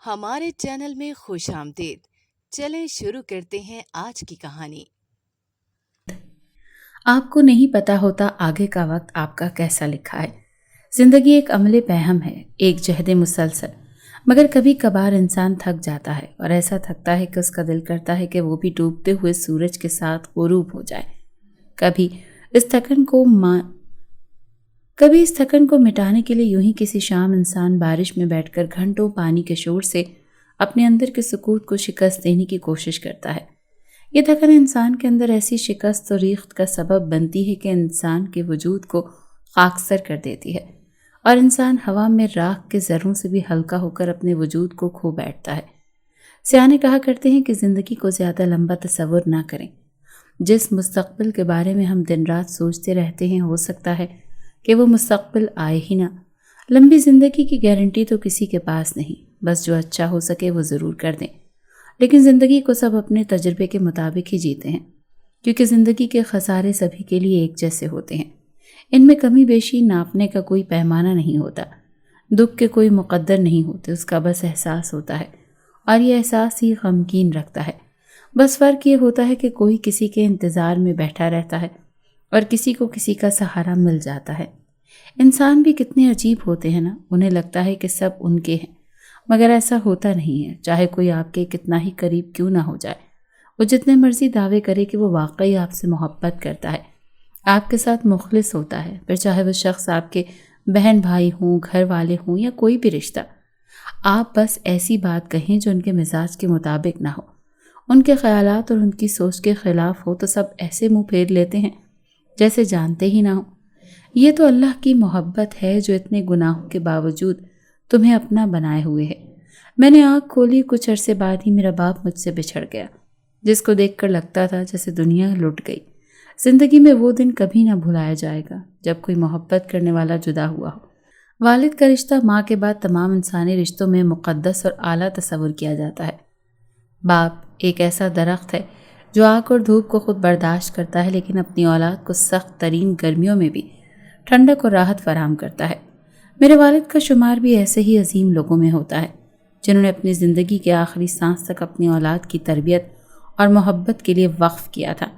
ہمارے چینل میں خوش آمدید۔ چلیں شروع کرتے ہیں آج کی کہانی۔ آپ کو نہیں پتا ہوتا آگے کا وقت آپ کا کیسا لکھا ہے۔ زندگی ایک عمل پیہم ہے، ایک جہد مسلسل، مگر کبھی کبھار انسان تھک جاتا ہے، اور ایسا تھکتا ہے کہ اس کا دل کرتا ہے کہ وہ بھی ڈوبتے ہوئے سورج کے ساتھ غروب ہو جائے۔ کبھی اس تھکن کو مٹانے کے لیے یوں ہی کسی شام انسان بارش میں بیٹھ کر گھنٹوں پانی کے شور سے اپنے اندر کے سکوت کو شکست دینے کی کوشش کرتا ہے۔ یہ تھکن انسان کے اندر ایسی شکست و ریخت کا سبب بنتی ہے کہ انسان کے وجود کو خاکسر کر دیتی ہے، اور انسان ہوا میں راکھ کے ذروں سے بھی ہلکا ہو کر اپنے وجود کو کھو بیٹھتا ہے۔ سیانے کہا کرتے ہیں کہ زندگی کو زیادہ لمبا تصور نہ کریں۔ جس مستقبل کے بارے میں ہم دن رات سوچتے رہتے ہیں، ہو سکتا ہے کہ وہ مستقبل آئے ہی نہ۔ لمبی زندگی کی گارنٹی تو کسی کے پاس نہیں، بس جو اچھا ہو سکے وہ ضرور کر دیں۔ لیکن زندگی کو سب اپنے تجربے کے مطابق ہی جیتے ہیں، کیونکہ زندگی کے خسارے سبھی کے لیے ایک جیسے ہوتے ہیں۔ ان میں کمی بیشی ناپنے کا کوئی پیمانہ نہیں ہوتا، دکھ کے کوئی مقدر نہیں ہوتے، اس کا بس احساس ہوتا ہے، اور یہ احساس ہی غمگین رکھتا ہے۔ بس فرق یہ ہوتا ہے کہ کوئی کسی کے انتظار میں بیٹھا رہتا ہے اور کسی کو کسی کا سہارا مل جاتا ہے۔ انسان بھی کتنے عجیب ہوتے ہیں نا، انہیں لگتا ہے کہ سب ان کے ہیں، مگر ایسا ہوتا نہیں ہے۔ چاہے کوئی آپ کے کتنا ہی قریب کیوں نہ ہو جائے، وہ جتنے مرضی دعوے کرے کہ وہ واقعی آپ سے محبت کرتا ہے، آپ کے ساتھ مخلص ہوتا ہے، پھر چاہے وہ شخص آپ کے بہن بھائی ہوں، گھر والے ہوں، یا کوئی بھی رشتہ، آپ بس ایسی بات کہیں جو ان کے مزاج کے مطابق نہ ہو، ان کے خیالات اور ان کی سوچ کے خلاف ہو، تو سب ایسے منہ پھیر لیتے ہیں جیسے جانتے ہی نہ ہو۔ یہ تو اللہ کی محبت ہے جو اتنے گناہوں کے باوجود تمہیں اپنا بنائے ہوئے ہے۔ میں نے آنکھ کھولی، کچھ عرصے بعد ہی میرا باپ مجھ سے بچھڑ گیا، جس کو دیکھ کر لگتا تھا جیسے دنیا لٹ گئی۔ زندگی میں وہ دن کبھی نہ بھلایا جائے گا جب کوئی محبت کرنے والا جدا ہوا ہو۔ والد کا رشتہ ماں کے بعد تمام انسانی رشتوں میں مقدس اور اعلیٰ تصور کیا جاتا ہے۔ باپ ایک ایسا درخت ہے جو آگ اور دھوپ کو خود برداشت کرتا ہے، لیکن اپنی اولاد کو سخت ترین گرمیوں میں بھی ٹھنڈک اور راحت فراہم کرتا ہے۔ میرے والد کا شمار بھی ایسے ہی عظیم لوگوں میں ہوتا ہے جنہوں نے اپنی زندگی کے آخری سانس تک اپنی اولاد کی تربیت اور محبت کے لیے وقف کیا تھا۔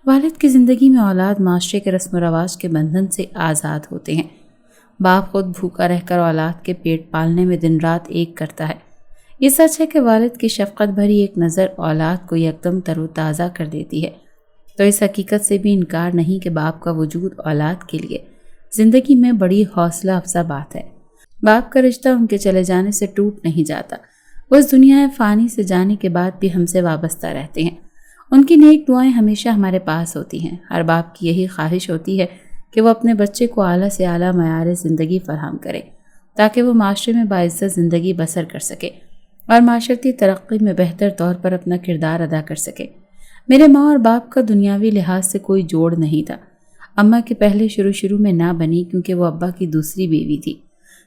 والد کی زندگی میں اولاد معاشرے کے رسم و رواج کے بندھن سے آزاد ہوتے ہیں۔ باپ خود بھوکا رہ کر اولاد کے پیٹ پالنے میں دن رات ایک کرتا ہے۔ یہ سچ ہے کہ والد کی شفقت بھری ایک نظر اولاد کو یکدم تر و تازہ کر دیتی ہے، تو اس حقیقت سے بھی انکار نہیں کہ باپ کا وجود اولاد کے لیے زندگی میں بڑی حوصلہ افزا بات ہے۔ باپ کا رشتہ ان کے چلے جانے سے ٹوٹ نہیں جاتا، وہ اس دنیا فانی سے جانے کے بعد بھی ہم سے وابستہ رہتے ہیں۔ ان کی نیک دعائیں ہمیشہ ہمارے پاس ہوتی ہیں۔ ہر باپ کی یہی خواہش ہوتی ہے کہ وہ اپنے بچے کو اعلیٰ سے اعلیٰ معیار زندگی فراہم کرے، تاکہ وہ معاشرے میں باعزت زندگی بسر کر سکے اور معاشرتی ترقی میں بہتر طور پر اپنا کردار ادا کر سکے۔ میرے ماں اور باپ کا دنیاوی لحاظ سے کوئی جوڑ نہیں تھا۔ اماں کے پہلے شروع میں نہ بنی کیونکہ وہ ابا کی دوسری بیوی تھی۔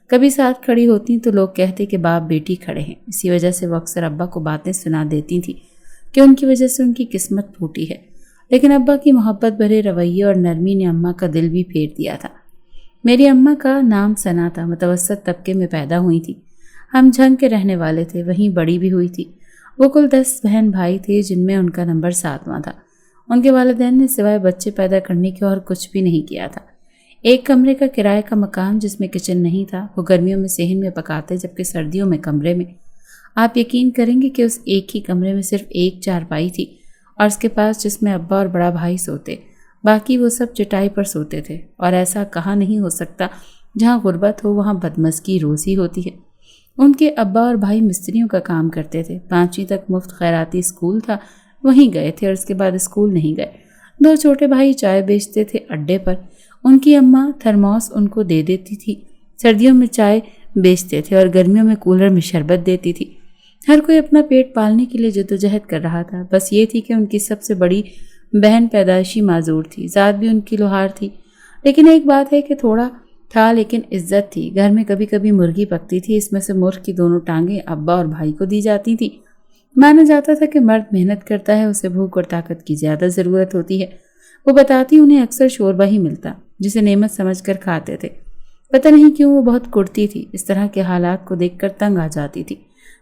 کبھی ساتھ کھڑی ہوتی تو لوگ کہتے کہ باپ بیٹی کھڑے ہیں، اسی وجہ سے وہ اکثر ابا کو باتیں سنا دیتی تھی کہ ان کی وجہ سے ان کی قسمت پھوٹی ہے۔ لیکن ابا کی محبت بھرے رویے اور نرمی نے اماں کا دل بھی پھیر دیا تھا۔ میری اماں کا نام ثنا تھا، متوسط طبقے میں پیدا ہوئی تھی۔ ہم جھنگ کے رہنے والے تھے، وہیں بڑی بھی ہوئی تھی۔ وہ کل 10 بہن بھائی تھے، جن میں ان کا نمبر 7واں تھا۔ ان کے والدین نے سوائے بچے پیدا کرنے کے اور کچھ بھی نہیں کیا تھا۔ ایک کمرے کا کرائے کا مکان جس میں کچن نہیں تھا، وہ گرمیوں میں صحن میں پکاتے، جبکہ سردیوں میں کمرے میں۔ آپ یقین کریں گے کہ اس ایک ہی کمرے میں صرف ایک چارپائی تھی، اور اس کے پاس جس میں ابا اور بڑا بھائی سوتے، باقی وہ سب چٹائی پر سوتے تھے۔ اور ایسا کہا نہیں ہو سکتا، جہاں غربت ہو وہاں بدمزگی روزی ہوتی ہے۔ ان کے ابا اور بھائی مستریوں کا کام کرتے تھے۔ 5ویں تک مفت خیراتی اسکول تھا، وہیں گئے تھے، اور اس کے بعد اسکول نہیں گئے۔ 2 چھوٹے بھائی چائے بیچتے تھے اڈے پر، ان کی اماں تھرموس ان کو دے دیتی تھی۔ سردیوں میں چائے بیچتے تھے اور گرمیوں میں کولر میں شربت دیتی تھی۔ ہر کوئی اپنا پیٹ پالنے کے لیے جدوجہد کر رہا تھا، بس یہ تھی کہ ان کی سب سے بڑی بہن پیدائشی معذور تھی، ذات بھی ان کی لوہار تھی۔ لیکن ایک بات ہے کہ تھوڑا تھا لیکن عزت تھی۔ گھر میں کبھی کبھی مرغی پکتی تھی، اس میں سے مرغ کی دونوں ٹانگیں ابا اور بھائی کو دی جاتی تھی۔ مانا جاتا تھا کہ مرد محنت کرتا ہے، اسے بھوک اور طاقت کی زیادہ ضرورت ہوتی ہے۔ وہ بتاتی انہیں اکثر شوربہ ہی ملتا، جسے نعمت سمجھ کر کھاتے تھے۔ پتہ نہیں کیوں وہ بہت کڑتی تھی، اس طرح کے حالات کو دیکھ کر تنگ آ جاتی تھی۔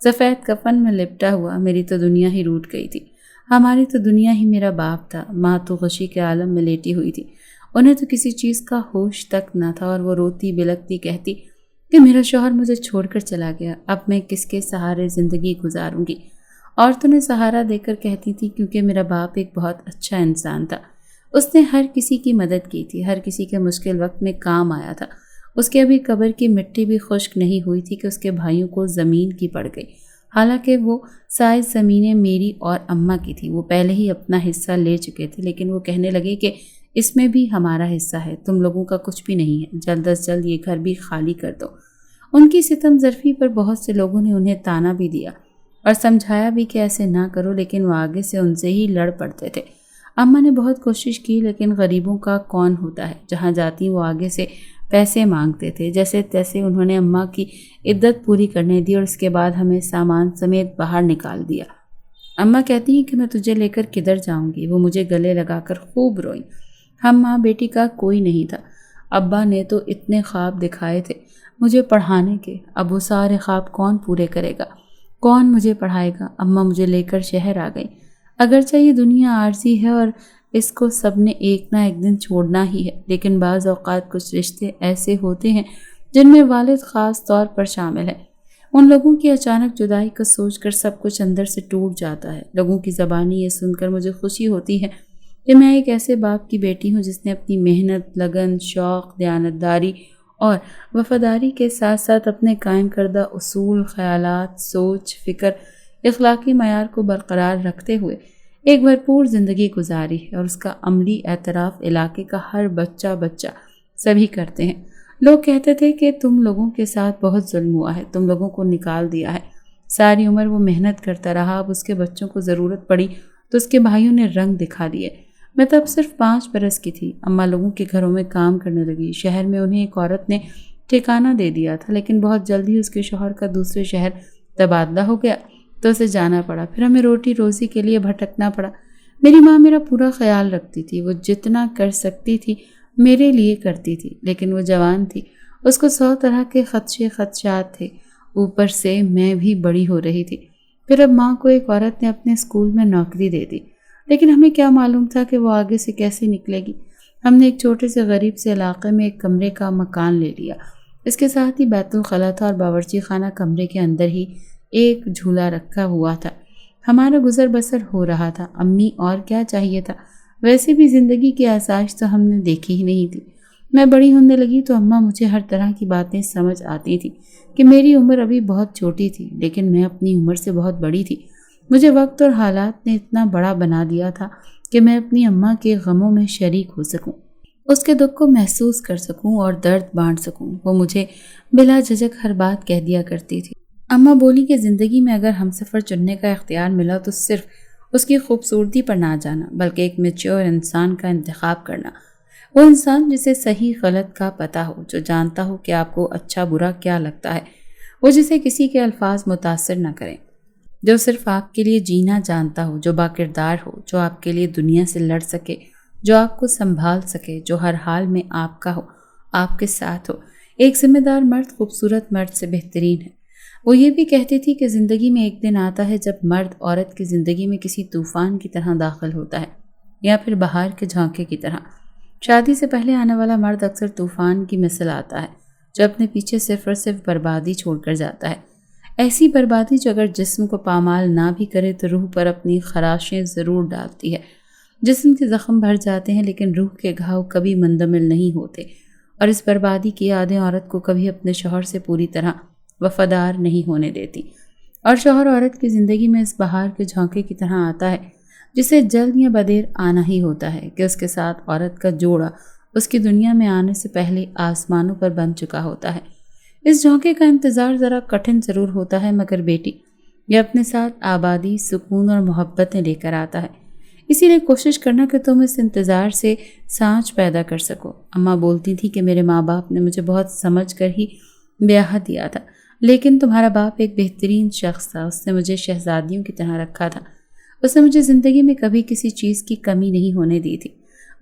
سفید کفن میں لپٹا ہوا میری تو دنیا ہی روٹ گئی تھی۔ ہماری تو دنیا ہی میرا باپ تھا۔ ماں تو غشی کے عالم میں لیٹی ہوئی تھی، انہیں تو کسی چیز کا ہوش تک نہ تھا، اور وہ روتی بلکتی کہتی کہ میرا شوہر مجھے چھوڑ کر چلا گیا، اب میں کس کے سہارے زندگی گزاروں گی۔ عورتوں نے سہارا دے کر کہتی تھی کیونکہ میرا باپ ایک بہت اچھا انسان تھا، اس نے ہر کسی کی مدد کی تھی، ہر کسی کے مشکل وقت میں کام آیا تھا۔ اس کے ابھی قبر کی مٹی بھی خشک نہیں ہوئی تھی کہ اس کے بھائیوں کو زمین کی پڑ گئی، حالانکہ وہ ساری زمینیں میری اور اماں کی تھی۔ وہ پہلے ہی اپنا حصہ لے چکے تھے، لیکن وہ کہنے لگے کہ اس میں بھی ہمارا حصہ ہے، تم لوگوں کا کچھ بھی نہیں ہے، جلد از جلد یہ گھر بھی خالی کر دو۔ ان کی ستم ظرفی پر بہت سے لوگوں نے انہیں تانا بھی دیا اور سمجھایا بھی کہ ایسے نہ کرو، لیکن وہ آگے سے ان سے ہی لڑ پڑتے تھے۔ اماں نے بہت کوشش کی، لیکن غریبوں کا کون ہوتا ہے، جہاں جاتی وہ آگے سے پیسے مانگتے تھے۔ جیسے تیسے انہوں نے اماں کی عدت پوری کرنے دی اور اس کے بعد ہمیں سامان سمیت باہر نکال دیا۔ اماں کہتی ہیں کہ میں تجھے لے کر کدھر جاؤں گی؟ وہ مجھے گلے لگا کر خوب روئیں۔ ہم ماں بیٹی کا کوئی نہیں تھا۔ ابا نے تو اتنے خواب دکھائے تھے مجھے پڑھانے کے، اب وہ سارے خواب کون پورے کرے گا؟ کون مجھے پڑھائے گا؟ اماں مجھے لے کر شہر آ گئی۔ اگرچہ یہ دنیا عارضی ہے اور اس کو سب نے ایک نہ ایک دن چھوڑنا ہی ہے، لیکن بعض اوقات کچھ رشتے ایسے ہوتے ہیں جن میں والد خاص طور پر شامل ہے۔ ان لوگوں کی اچانک جدائی کو سوچ کر سب کچھ اندر سے ٹوٹ جاتا ہے۔ لوگوں کی زبانی یہ سن کر مجھے خوشی ہوتی ہے کہ میں ایک ایسے باپ کی بیٹی ہوں جس نے اپنی محنت، لگن، شوق، دیانتداری اور وفاداری کے ساتھ ساتھ اپنے قائم کردہ اصول، خیالات، سوچ، فکر، اخلاقی معیار کو برقرار رکھتے ہوئے ایک بھرپور زندگی گزاری ہے، اور اس کا عملی اعتراف علاقے کا ہر بچہ سبھی کرتے ہیں۔ لوگ کہتے تھے کہ تم لوگوں کے ساتھ بہت ظلم ہوا ہے، تم لوگوں کو نکال دیا ہے۔ ساری عمر وہ محنت کرتا رہا، اب اس کے بچوں کو ضرورت پڑی تو اس کے بھائیوں نے رنگ دکھا دیے۔ میں تب صرف 5 برس کی تھی۔ اماں لوگوں کے گھروں میں کام کرنے لگی۔ شہر میں انہیں ایک عورت نے ٹھکانہ دے دیا تھا، لیکن بہت جلد ہی اس کے شوہر کا دوسرے شہر تبادلہ ہو گیا تو اسے جانا پڑا، پھر ہمیں روٹی روزی کے لیے بھٹکنا پڑا۔ میری ماں میرا پورا خیال رکھتی تھی، وہ جتنا کر سکتی تھی میرے لیے کرتی تھی، لیکن وہ جوان تھی، اس کو 100 طرح کے خدشات تھے، اوپر سے میں بھی بڑی ہو رہی تھی۔ پھر اب ماں کو ایک عورت نے اپنے اسکول میں نوکری دے دی، لیکن ہمیں کیا معلوم تھا کہ وہ آگے سے کیسے نکلے گی۔ ہم نے ایک چھوٹے سے غریب سے علاقے میں ایک کمرے کا مکان لے لیا، اس کے ساتھ ہی بیت الخلا تھا اور باورچی خانہ کمرے کے اندر ہی ایک جھولا رکھا ہوا تھا۔ ہمارا گزر بسر ہو رہا تھا، امی اور کیا چاہیے تھا؟ ویسے بھی زندگی کی آسائش تو ہم نے دیکھی ہی نہیں تھی۔ میں بڑی ہونے لگی تو اماں مجھے ہر طرح کی باتیں سمجھ آتی تھی کہ میری عمر ابھی بہت چھوٹی تھی، لیکن میں اپنی عمر سے بہت بڑی تھی۔ مجھے وقت اور حالات نے اتنا بڑا بنا دیا تھا کہ میں اپنی اماں کے غموں میں شریک ہو سکوں، اس کے دکھ کو محسوس کر سکوں اور درد بانٹ سکوں۔ وہ مجھے بلا جھجک ہر بات کہہ دیا کرتی تھی۔ اماں بولی کہ زندگی میں اگر ہم سفر چننے کا اختیار ملا تو صرف اس کی خوبصورتی پر نہ جانا، بلکہ ایک میچور انسان کا انتخاب کرنا۔ وہ انسان جسے صحیح غلط کا پتہ ہو، جو جانتا ہو کہ آپ کو اچھا برا کیا لگتا ہے، وہ جسے کسی کے الفاظ متاثر نہ کریں، جو صرف آپ کے لیے جینا جانتا ہو، جو باکردار ہو، جو آپ کے لیے دنیا سے لڑ سکے، جو آپ کو سنبھال سکے، جو ہر حال میں آپ کا ہو، آپ کے ساتھ ہو۔ ایک ذمہ دار مرد خوبصورت مرد سے بہترین ہے۔ وہ یہ بھی کہتی تھی کہ زندگی میں ایک دن آتا ہے جب مرد عورت کی زندگی میں کسی طوفان کی طرح داخل ہوتا ہے، یا پھر بہار کے جھونکے کی طرح۔ شادی سے پہلے آنے والا مرد اکثر طوفان کی مثل آتا ہے، جو اپنے پیچھے صرف اور صرف بربادی چھوڑ کر جاتا ہے۔ ایسی بربادی جو اگر جسم کو پامال نہ بھی کرے تو روح پر اپنی خراشیں ضرور ڈالتی ہے۔ جسم کے زخم بھر جاتے ہیں، لیکن روح کے گھاؤ کبھی مندمل نہیں ہوتے، اور اس بربادی کی یادیں عورت کو کبھی اپنے شوہر سے پوری طرح وفادار نہیں ہونے دیتی، اور شوہر عورت کی زندگی میں اس بہار کے جھونکے کی طرح آتا ہے جسے جلد یا بدیر آنا ہی ہوتا ہے کہ اس کے ساتھ عورت کا جوڑا اس کی دنیا میں آنے سے پہلے آسمانوں پر بن چکا ہوتا ہے۔ اس جھونکے کا انتظار ذرا کٹھن ضرور ہوتا ہے، مگر بیٹی یہ اپنے ساتھ آبادی، سکون اور محبتیں لے کر آتا ہے۔ اسی لیے کوشش کرنا کہ تم اس انتظار سے سانچ پیدا کر سکو۔ اماں بولتی تھی کہ میرے ماں باپ نے مجھے بہت سمجھ کر ہی بیاہ دیا تھا، لیکن تمہارا باپ ایک بہترین شخص تھا، اس نے مجھے شہزادیوں کی طرح رکھا تھا، اس نے مجھے زندگی میں کبھی کسی چیز کی کمی نہیں ہونے دی تھی۔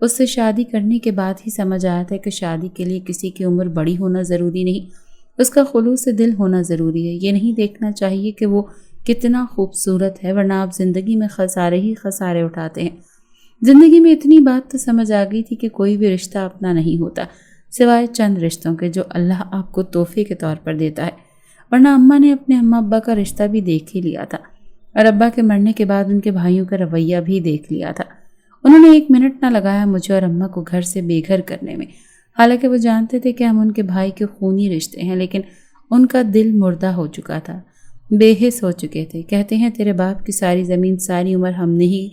اس سے شادی کرنے کے بعد ہی سمجھ آیا تھا کہ شادی کے لیے کسی کی عمر بڑی ہونا ضروری نہیں، اس کا خلوص دل ہونا ضروری ہے۔ یہ نہیں دیکھنا چاہیے کہ وہ کتنا خوبصورت ہے، ورنہ آپ زندگی میں خسارے ہی خسارے اٹھاتے ہیں۔ زندگی میں اتنی بات تو سمجھ آ گئی تھی کہ کوئی بھی رشتہ اپنا نہیں ہوتا سوائے چند رشتوں کے جو اللہ آپ کو تحفے کے طور پر دیتا ہے، ورنہ اماں نے اپنے اماں ابا کا رشتہ بھی دیکھ ہی لیا تھا، اور ابا کے مرنے کے بعد ان کے بھائیوں کا رویہ بھی دیکھ لیا تھا۔ انہوں نے ایک منٹ نہ لگایا مجھے اور اماں کو گھر سے بے گھر کرنے میں، حالانکہ وہ جانتے تھے کہ ہم ان کے بھائی کے خونی رشتے ہیں، لیکن ان کا دل مردہ ہو چکا تھا، بے حس ہو چکے تھے۔ کہتے ہیں تیرے باپ کی ساری زمین ساری عمر ہم نے ہی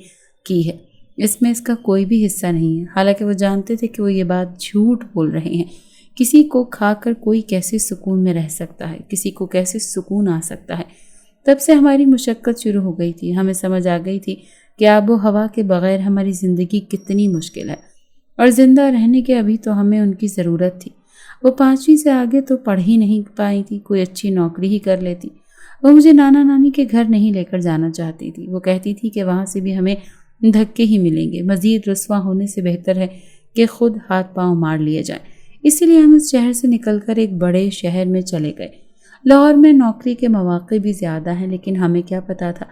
کی ہے، اس میں اس کا کوئی بھی حصہ نہیں ہے، حالانکہ وہ جانتے تھے کہ وہ یہ بات جھوٹ بول رہے ہیں۔ کسی کو کھا کر کوئی کیسے سکون میں رہ سکتا ہے، کسی کو کیسے سکون آ سکتا ہے۔ تب سے ہماری مشقت شروع ہو گئی تھی، ہمیں سمجھ آ گئی تھی کہ آب و ہوا کے بغیر ہماری زندگی کتنی مشکل ہے، اور زندہ رہنے کے ابھی تو ہمیں ان کی ضرورت تھی۔ وہ 5ویں سے آگے تو پڑھ ہی نہیں پائی تھی، کوئی اچھی نوکری ہی کر لیتی۔ وہ مجھے نانا نانی کے گھر نہیں لے کر جانا چاہتی تھی، وہ کہتی تھی کہ وہاں سے بھی ہمیں دھکے ہی ملیں گے، مزید رسوا ہونے سے بہتر ہے کہ خود ہاتھ پاؤں مار لیے جائیں۔ اسی لیے ہم اس شہر سے نکل کر ایک بڑے شہر میں چلے گئے۔ لاہور میں نوکری کے مواقع بھی زیادہ ہیں، لیکن ہمیں کیا پتا تھا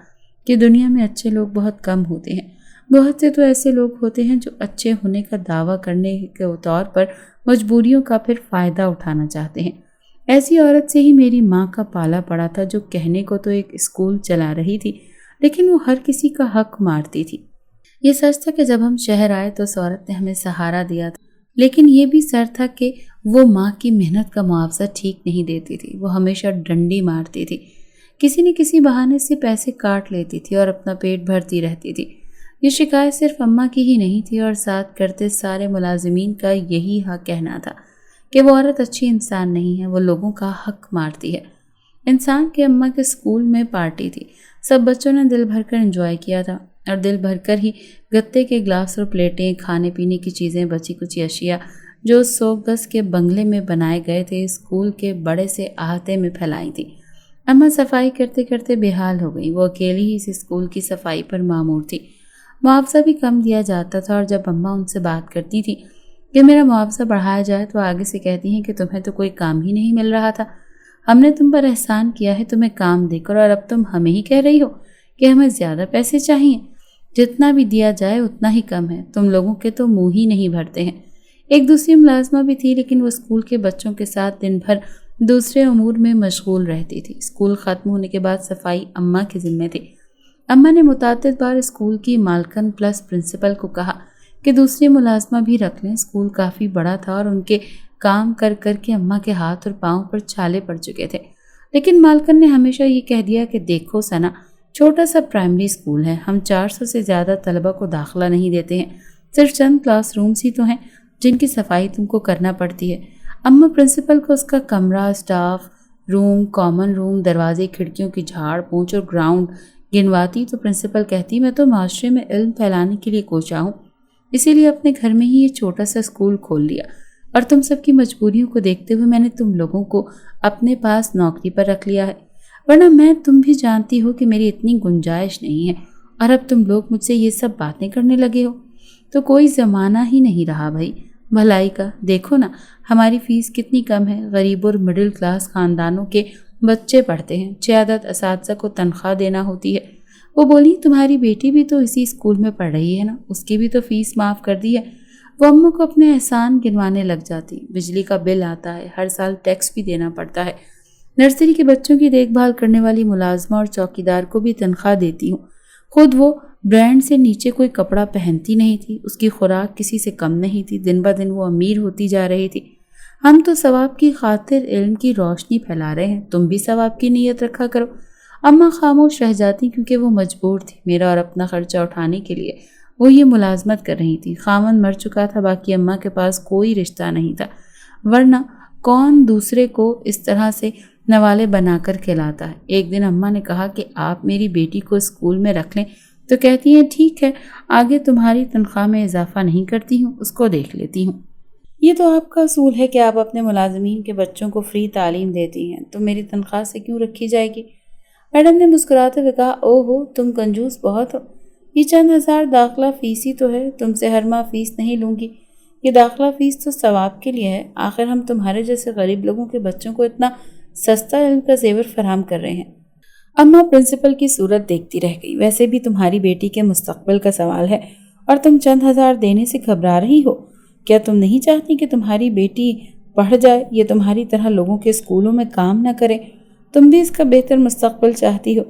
کہ دنیا میں اچھے لوگ بہت کم ہوتے ہیں۔ بہت سے تو ایسے لوگ ہوتے ہیں جو اچھے ہونے کا دعویٰ کرنے کے طور پر مجبوریوں کا پھر فائدہ اٹھانا چاہتے ہیں۔ ایسی عورت سے ہی میری ماں کا پالا پڑا تھا، جو کہنے کو تو ایک اسکول چلا رہی تھی، لیکن وہ ہر کسی کا حق مارتی تھی۔ یہ سچ تھا کہ جب ہم شہر آئے تو اس عورت نے ہمیں سہارا دیا تھا، لیکن یہ بھی سر تھا کہ وہ ماں کی محنت کا معاوضہ ٹھیک نہیں دیتی تھی۔ وہ ہمیشہ ڈنڈی مارتی تھی، کسی نہ کسی بہانے سے پیسے کاٹ لیتی تھی اور اپنا پیٹ بھرتی رہتی تھی۔ یہ شکایت صرف اماں کی ہی نہیں تھی، اور ساتھ کرتے سارے ملازمین کا یہی کہنا تھا کہ وہ عورت اچھی انسان نہیں ہے، وہ لوگوں کا حق مارتی ہے۔ انسان کے اماں کے اسکول میں پارٹی تھی، سب بچوں نے دل بھر کر انجوائے کیا تھا، اور دل بھر کر ہی گتے کے گلاس اور پلیٹیں، کھانے پینے کی چیزیں، بچی کچی اشیاء جو 100 گز کے بنگلے میں بنائے گئے تھے، اسکول کے بڑے سے احاطے میں پھیلائی تھی۔ اماں صفائی کرتے کرتے بے حال ہو گئی، وہ اکیلی ہی اس اسکول کی صفائی پر مامور تھی۔ معاوضہ بھی کم دیا جاتا تھا، اور جب اماں ان سے بات کرتی تھی کہ میرا معاوضہ بڑھایا جائے تو آگے سے کہتی ہیں کہ تمہیں تو کوئی کام ہی نہیں مل رہا تھا، ہم نے تم پر احسان کیا ہے تمہیں کام دے کر، اور اب تم ہمیں ہی کہہ رہی ہو کہ ہمیں زیادہ پیسے چاہیے۔ جتنا بھی دیا جائے اتنا ہی کم ہے، تم لوگوں کے تو منہ ہی نہیں بھرتے ہیں۔ ایک دوسری ملازمہ بھی تھی، لیکن وہ اسکول کے بچوں کے ساتھ دن بھر دوسرے امور میں مشغول رہتی تھی۔ اسکول ختم ہونے کے بعد صفائی اماں کے ذمہ تھی۔ اماں نے متعدد بار اسکول کی مالکن پلس پرنسپل کو کہا کہ دوسری ملازمہ بھی رکھ لیں۔ اسکول کافی بڑا تھا اور ان کے کام کر کر کے اماں کے ہاتھ اور پاؤں پر چھالے پڑ چکے تھے، لیکن مالکن نے ہمیشہ یہ کہہ دیا کہ دیکھو ثنا، چھوٹا سا پرائمری اسکول ہے، ہم 400 سے زیادہ طلبہ کو داخلہ نہیں دیتے ہیں، صرف چند کلاس رومز ہی تو ہیں جن کی صفائی تم کو کرنا پڑتی ہے۔ اماں پرنسپل کو اس کا کمرہ، اسٹاف روم، کامن روم، دروازے، کھڑکیوں کی جھاڑ پونچھ اور گراؤنڈ گنواتی تو پرنسپل کہتی میں تو معاشرے میں علم پھیلانے کے لیے کوشاں ہوں، اسی لیے اپنے گھر میں ہی یہ چھوٹا سا اسکول کھول لیا، اور تم سب کی مجبوریوں کو دیکھتے ہوئے میں نے تم لوگوں کو اپنے پاس نوکری پر رکھ لیا ہے، ورنہ تم بھی جانتی ہو کہ میری اتنی گنجائش نہیں ہے، اور اب تم لوگ مجھ سے یہ سب باتیں کرنے لگے ہو تو کوئی زمانہ ہی نہیں رہا بھائی بھلائی کا۔ دیکھو نا ہماری فیس کتنی کم ہے، غریب اور مڈل کلاس خاندانوں کے بچے پڑھتے ہیں، 6 عدد اساتذہ کو تنخواہ دینا ہوتی ہے۔ وہ بولی تمہاری بیٹی بھی تو اسی اسکول میں پڑھ رہی ہے نا، اس کی بھی تو فیس معاف کر دی ہے۔ وہ اماں کو اپنے احسان گنوانے لگ جاتی، بجلی کا بل آتا ہے، ہر سال ٹیکس بھی دینا پڑتا ہے، نرسری کے بچوں کی دیکھ بھال کرنے والی ملازمہ اور چوکیدار کو بھی تنخواہ دیتی ہوں، خود وہ برانڈ سے نیچے کوئی کپڑا پہنتی نہیں تھی، اس کی خوراک کسی سے کم نہیں تھی، دن بہ دن وہ امیر ہوتی جا رہی تھی۔ ہم تو ثواب کی خاطر علم کی روشنی پھیلا رہے ہیں، تم بھی ثواب کی نیت رکھا کرو۔ اماں خاموش رہ جاتی کیونکہ وہ مجبور تھی، میرا اور اپنا خرچہ اٹھانے کے لیے وہ یہ ملازمت کر رہی تھی۔ خاوند مر چکا تھا، باقی اماں کے پاس کوئی رشتہ نہیں تھا، ورنہ کون دوسرے کو اس طرح سے نوالے بنا کر کھلاتا ہے۔ ایک دن اماں نے کہا کہ آپ میری بیٹی کو اسکول میں رکھ لیں، تو کہتی ہیں ٹھیک ہے، آگے تمہاری تنخواہ میں اضافہ نہیں کرتی ہوں، اس کو دیکھ لیتی ہوں۔ یہ تو آپ کا اصول ہے کہ آپ اپنے ملازمین کے بچوں کو فری تعلیم دیتی ہیں، تو میری تنخواہ سے کیوں رکھی جائے گی؟ میڈم نے مسکراتے ہوئے کہا او ہو تم کنجوس بہت ہو، یہ چند ہزار داخلہ فیس ہی تو ہے، تم سے ہر ماہ فیس نہیں لوں گی، یہ داخلہ فیس تو ثواب کے لیے ہے، آخر ہم تمہارے جیسے غریب لوگوں کے بچوں کو اتنا سستا علم کا زیور فراہم کر رہے ہیں۔ اماں پرنسپل کی صورت دیکھتی رہ گئی۔ ویسے بھی تمہاری بیٹی کے مستقبل کا سوال ہے اور تم چند ہزار دینے سے گھبرا رہی ہو؟ کیا تم نہیں چاہتی کہ تمہاری بیٹی پڑھ جائے، یہ تمہاری طرح لوگوں کے اسکولوں میں کام نہ کرے؟ تم بھی اس کا بہتر مستقبل چاہتی ہو۔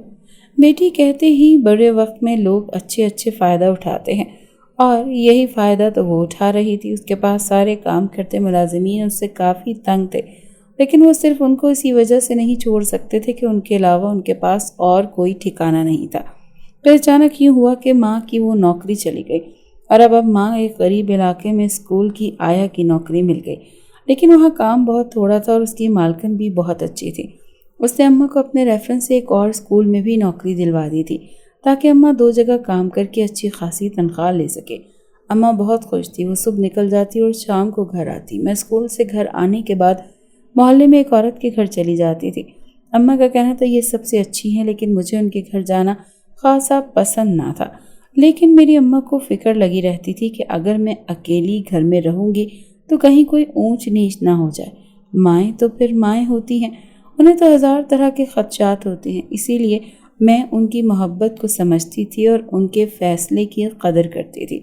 بیٹی کہتے ہی بڑے وقت میں لوگ اچھے فائدہ اٹھاتے ہیں، اور یہی فائدہ تو وہ اٹھا رہی تھی۔ اس کے پاس سارے کام کرتے ملازمین اس سے کافی تنگ تھے، لیکن وہ صرف ان کو اسی وجہ سے نہیں چھوڑ سکتے تھے کہ ان کے علاوہ ان کے پاس اور کوئی ٹھکانہ نہیں تھا۔ پھر اچانک یوں ہوا کہ ماں کی وہ نوکری چلی گئی، اور اب ماں ایک غریب علاقے میں اسکول کی آیا کی نوکری مل گئی، لیکن وہاں کام بہت تھوڑا تھا اور اس کی مالکن بھی بہت اچھی تھی۔ اس نے اماں کو اپنے ریفرنس سے ایک اور اسکول میں بھی نوکری دلوا دی تھی، تاکہ اماں 2 جگہ کام کر کے اچھی خاصی تنخواہ لے سکے۔ اماں بہت خوش تھی، وہ صبح نکل جاتی اور شام کو گھر آتی۔ میں اسکول سے گھر آنے کے بعد محلے میں ایک عورت کے گھر چلی جاتی تھی۔ اماں کا کہنا تھا یہ سب سے اچھی ہیں، لیکن مجھے ان کے گھر جانا خاصا پسند نہ تھا۔ لیکن میری اماں کو فکر لگی رہتی تھی کہ اگر میں اکیلی گھر میں رہوں گی تو کہیں کوئی اونچ نیچ نہ ہو جائے۔ مائیں تو پھر مائیں ہوتی ہیں، انہیں تو 1000 طرح کے خدشات ہوتے ہیں، اسی لیے میں ان کی محبت کو سمجھتی تھی اور ان کے فیصلے کی قدر کرتی تھی،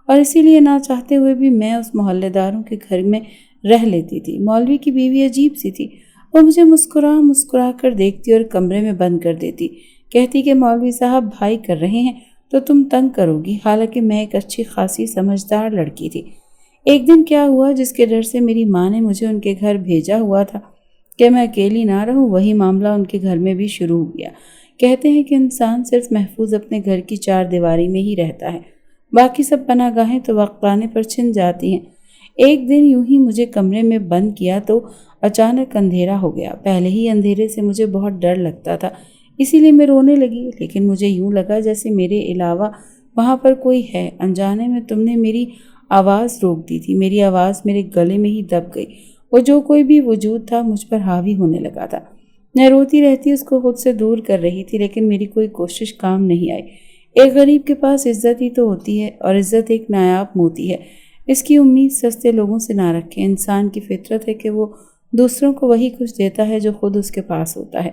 اور اسی لیے نہ چاہتے ہوئے بھی میں اس محلے داروں کے گھر میں رہ لیتی تھی۔ مولوی کی بیوی عجیب سی تھی، وہ مجھے مسکرا کر دیکھتی اور کمرے میں بند کر دیتی، کہتی کہ مولوی صاحب بھائی کر رہے ہیں تو تم تنگ کرو گی، حالانکہ میں ایک اچھی خاصی سمجھدار لڑکی تھی۔ ایک دن کیا ہوا جس کے ڈر سے میری ماں نے مجھے ان کے گھر بھیجا ہوا تھا کہ میں اکیلی نہ رہوں، وہی معاملہ ان کے گھر میں بھی شروع ہو گیا۔ کہتے ہیں کہ انسان صرف محفوظ اپنے گھر کی 4 دیواری میں ہی رہتا ہے، باقی سب پناہ گاہیں تو وقت آنے پر چھن جاتی ہیں۔ ایک دن یوں ہی مجھے کمرے میں بند کیا تو اچانک اندھیرا ہو گیا۔ پہلے ہی اندھیرے سے مجھے بہت ڈر لگتا تھا، اسی لیے میں رونے لگی، لیکن مجھے یوں لگا جیسے میرے علاوہ وہاں پر کوئی ہے۔ انجانے میں تم نے میری آواز روک دی تھی، میری آواز میرے گلے میں ہی دب گئی، وہ جو کوئی بھی وجود تھا مجھ پر حاوی ہونے لگا تھا۔ میں روتی رہتی اس کو خود سے دور کر رہی تھی، لیکن میری کوئی کوشش کام نہیں آئی۔ ایک غریب کے پاس عزت ہی تو ہوتی ہے، اور عزت ایک نایاب موتی ہے، اس کی امید سستے لوگوں سے نہ رکھیں۔ انسان کی فطرت ہے کہ وہ دوسروں کو وہی کچھ دیتا ہے جو خود اس کے پاس ہوتا ہے۔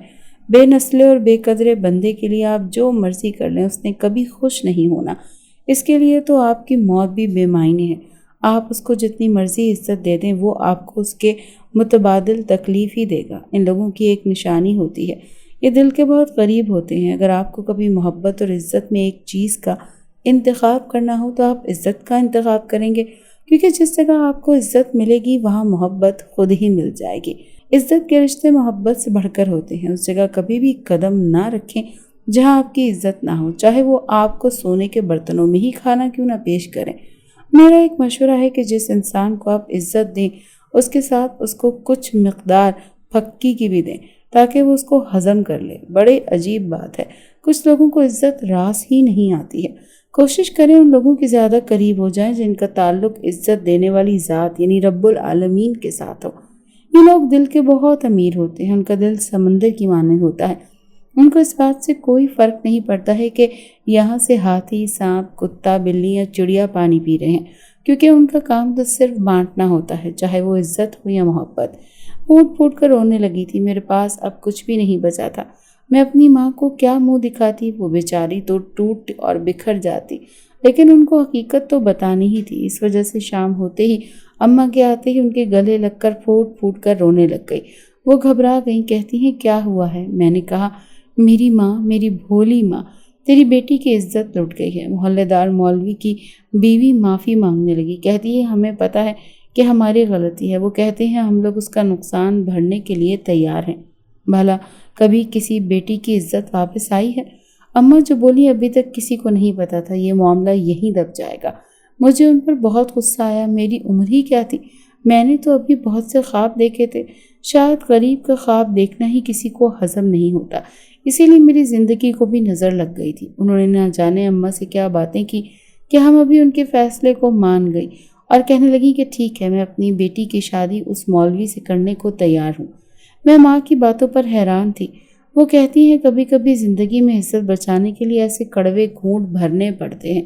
بے نسلے اور بے قدرے بندے کے لیے آپ جو مرضی کر لیں، اس نے کبھی خوش نہیں ہونا، اس کے لیے تو آپ کی موت بھی بے معنی ہے۔ آپ اس کو جتنی مرضی عزت دے دیں، وہ آپ کو اس کے متبادل تکلیف ہی دے گا۔ ان لوگوں کی ایک نشانی ہوتی ہے، یہ دل کے بہت قریب ہوتے ہیں۔ اگر آپ کو کبھی محبت اور عزت میں ایک چیز کا انتخاب کرنا ہو تو آپ عزت کا انتخاب کریں گے، کیونکہ جس جگہ آپ کو عزت ملے گی وہاں محبت خود ہی مل جائے گی۔ عزت کے رشتے محبت سے بڑھ کر ہوتے ہیں۔ اس جگہ کبھی بھی قدم نہ رکھیں جہاں آپ کی عزت نہ ہو، چاہے وہ آپ کو سونے کے برتنوں میں ہی کھانا کیوں نہ پیش کریں۔ میرا ایک مشورہ ہے کہ جس انسان کو آپ عزت دیں، اس کے ساتھ اس کو کچھ مقدار پھکی کی بھی دیں، تاکہ وہ اس کو ہضم کر لے۔ بڑے عجیب بات ہے، کچھ لوگوں کو عزت راس ہی نہیں آتی ہے۔ کوشش کریں ان لوگوں کے زیادہ قریب ہو جائیں جن کا تعلق عزت دینے والی ذات یعنی رب العالمین کے ساتھ ہو۔ یہ لوگ دل کے بہت امیر ہوتے ہیں، ان کا دل سمندر کی مانند ہوتا ہے۔ ان کو اس بات سے کوئی فرق نہیں پڑتا ہے کہ یہاں سے ہاتھی، سانپ، کتا، بلی یا چڑیا پانی پی رہے ہیں، کیونکہ ان کا کام تو صرف بانٹنا ہوتا ہے، چاہے وہ عزت ہو یا محبت۔ پھوٹ کر رونے لگی تھی، میرے پاس اب کچھ بھی نہیں بچا تھا۔ میں اپنی ماں کو کیا منہ دکھاتی، وہ بیچاری تو ٹوٹ اور بکھر جاتی، لیکن ان کو حقیقت تو بتانی ہی تھی۔ اس وجہ سے شام ہوتے ہی اماں کے آتے ہی ان کے گلے لگ کر پھوٹ کر رونے لگ گئی۔ وہ گھبرا گئیں، کہتی ہیں کیا ہوا ہے؟ میں نے کہا میری ماں، میری بھولی ماں، تیری بیٹی کی عزت لٹ گئی ہے۔ محلے دار مولوی کی بیوی معافی مانگنے لگی، کہتی ہے ہمیں پتہ ہے کہ ہماری غلطی ہے، وہ کہتے ہیں ہم لوگ اس کا نقصان بھرنے کے لیے تیار ہیں۔ بھلا کبھی کسی بیٹی کی عزت واپس آئی ہے؟ اماں جو بولی ابھی تک کسی کو نہیں پتا تھا، یہ معاملہ یہیں دب جائے گا۔ مجھے ان پر بہت غصہ آیا، میری عمر ہی کیا تھی، میں نے تو ابھی بہت سے خواب دیکھے تھے، شاید غریب کا خواب دیکھنا ہی کسی کو ہضم نہیں ہوتا، اسی لیے میری زندگی کو بھی نظر لگ گئی تھی۔ انہوں نے نہ جانے اماں سے کیا باتیں کی کہ ہم ابھی ان کے فیصلے کو مان گئی اور کہنے لگی کہ ٹھیک ہے، میں اپنی بیٹی کی شادی اس مولوی سے کرنے کو تیار ہوں۔ میں ماں کی باتوں پر حیران تھی۔ وہ کہتی ہیں کبھی کبھی زندگی میں عزت بچانے کے لیے ایسے کڑوے گھونٹ بھرنے پڑتے ہیں۔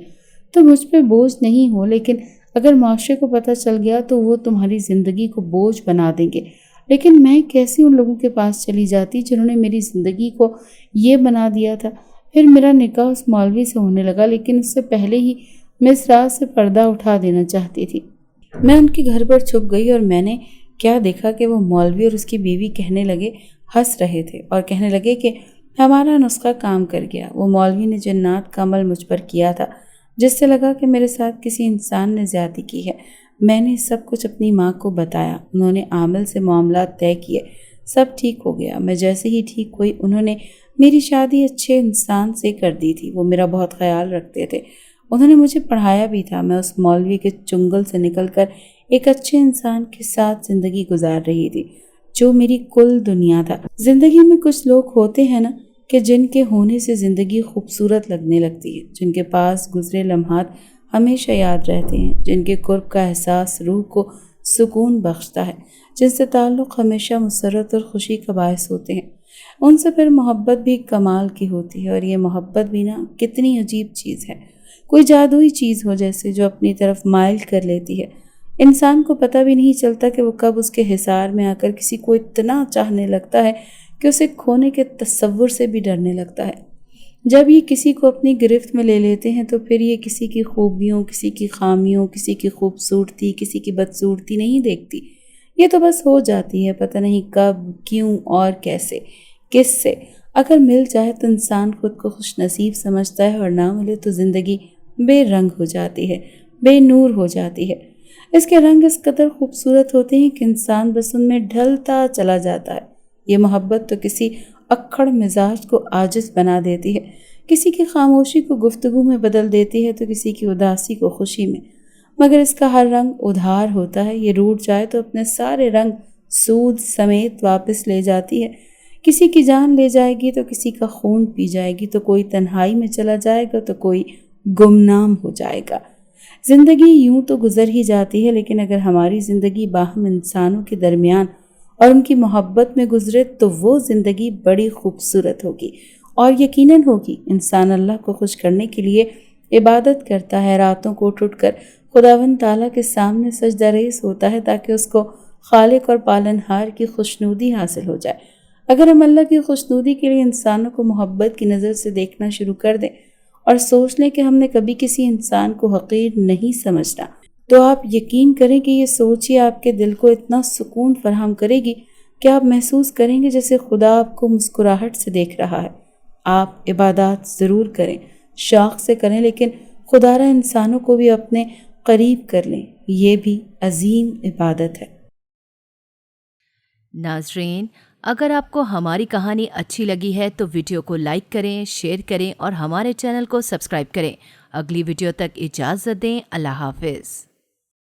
تو مجھ پہ بوجھ نہیں ہو، لیکن اگر معاشرے کو پتہ چل گیا تو وہ تمہاری زندگی کو بوجھ بنا دیں گے، لیکن میں کیسی ان لوگوں کے پاس چلی جاتی جنہوں نے میری زندگی کو یہ بنا دیا تھا۔ پھر میرا نکاح اس مولوی سے ہونے لگا، لیکن اس سے پہلے ہی میں اس رات سے پردہ اٹھا دینا چاہتی تھی۔ میں ان کے گھر پر چھپ گئی اور میں نے کیا دیکھا کہ وہ مولوی اور اس کی بیوی کہنے لگے، ہنس رہے تھے اور کہنے لگے کہ ہمارا نسخہ کام کر گیا۔ وہ مولوی نے جنات کا عمل مجھ پر کیا تھا، جس سے لگا کہ میرے ساتھ کسی انسان نے زیادتی کی ہے۔ میں نے سب کچھ اپنی ماں کو بتایا، انہوں نے عامل سے معاملات طے کیے، سب ٹھیک ہو گیا۔ میں جیسے ہی ٹھیک ہوئی انہوں نے میری شادی اچھے انسان سے کر دی تھی، وہ میرا بہت خیال رکھتے تھے، انہوں نے مجھے پڑھایا بھی تھا۔ میں اس مولوی کے چنگل سے نکل کر ایک اچھے انسان کے ساتھ زندگی گزار رہی تھی، جو میری کل دنیا تھا۔ زندگی میں کچھ لوگ ہوتے ہیں نا کہ جن کے ہونے سے زندگی خوبصورت لگنے لگتی ہے، جن کے پاس گزرے لمحات ہمیشہ یاد رہتے ہیں، جن کے قرب کا احساس روح کو سکون بخشتا ہے، جن سے تعلق ہمیشہ مسرت اور خوشی کا باعث ہوتے ہیں۔ ان سے پھر محبت بھی کمال کی ہوتی ہے، اور یہ محبت بھی نا کتنی عجیب چیز ہے، کوئی جادوئی چیز ہو جیسے، جو اپنی طرف مائل کر لیتی ہے۔ انسان کو پتہ بھی نہیں چلتا کہ وہ کب اس کے حصار میں آ کر کسی کو اتنا چاہنے لگتا ہے کہ اسے کھونے کے تصور سے بھی ڈرنے لگتا ہے۔ جب یہ کسی کو اپنی گرفت میں لے لیتے ہیں تو پھر یہ کسی کی خوبیوں، کسی کی خامیوں، کسی کی خوبصورتی، کسی کی بدصورتی نہیں دیکھتی، یہ تو بس ہو جاتی ہے، پتہ نہیں کب، کیوں اور کیسے، کس سے۔ اگر مل جائے تو انسان خود کو خوش نصیب سمجھتا ہے، اور نہ ملے تو زندگی بے رنگ ہو جاتی ہے، بے نور ہو جاتی ہے۔ اس کے رنگ اس قدر خوبصورت ہوتے ہیں کہ انسان بس ان میں ڈھلتا چلا جاتا ہے۔ یہ محبت تو کسی اکھڑ مزاج کو عاجز بنا دیتی ہے، کسی کی خاموشی کو گفتگو میں بدل دیتی ہے تو کسی کی اداسی کو خوشی میں، مگر اس کا ہر رنگ ادھار ہوتا ہے۔ یہ روٹ جائے تو اپنے سارے رنگ سود سمیت واپس لے جاتی ہے، کسی کی جان لے جائے گی تو کسی کا خون پی جائے گی، تو کوئی تنہائی میں چلا جائے گا تو کوئی گمنام ہو جائے گا۔ زندگی یوں تو گزر ہی جاتی ہے، لیکن اگر ہماری زندگی باہم انسانوں کے درمیان اور ان کی محبت میں گزرے تو وہ زندگی بڑی خوبصورت ہوگی، اور یقیناً ہوگی۔ انسان اللہ کو خوش کرنے کے لیے عبادت کرتا ہے، راتوں کو اٹھ کر خداوند تعالیٰ کے سامنے سجدہ ریز ہوتا ہے تاکہ اس کو خالق اور پالنہار کی خوشنودی حاصل ہو جائے۔ اگر ہم اللہ کی خوشنودی کے لیے انسانوں کو محبت کی نظر سے دیکھنا شروع کر دیں اور سوچ لیں کہ ہم نے کبھی کسی انسان کو حقیر نہیں سمجھنا، تو آپ یقین کریں کہ یہ سوچ ہی آپ کے دل کو اتنا سکون فراہم کرے گی کہ آپ محسوس کریں گے جیسے خدا آپ کو مسکراہٹ سے دیکھ رہا ہے۔ آپ عبادات ضرور کریں، شوق سے کریں، لیکن خدا را انسانوں کو بھی اپنے قریب کر لیں، یہ بھی عظیم عبادت ہے۔ ناظرین، اگر آپ کو ہماری کہانی اچھی لگی ہے تو ویڈیو کو لائک کریں، شیئر کریں اور ہمارے چینل کو سبسکرائب کریں۔ اگلی ویڈیو تک اجازت دیں۔ اللہ حافظ۔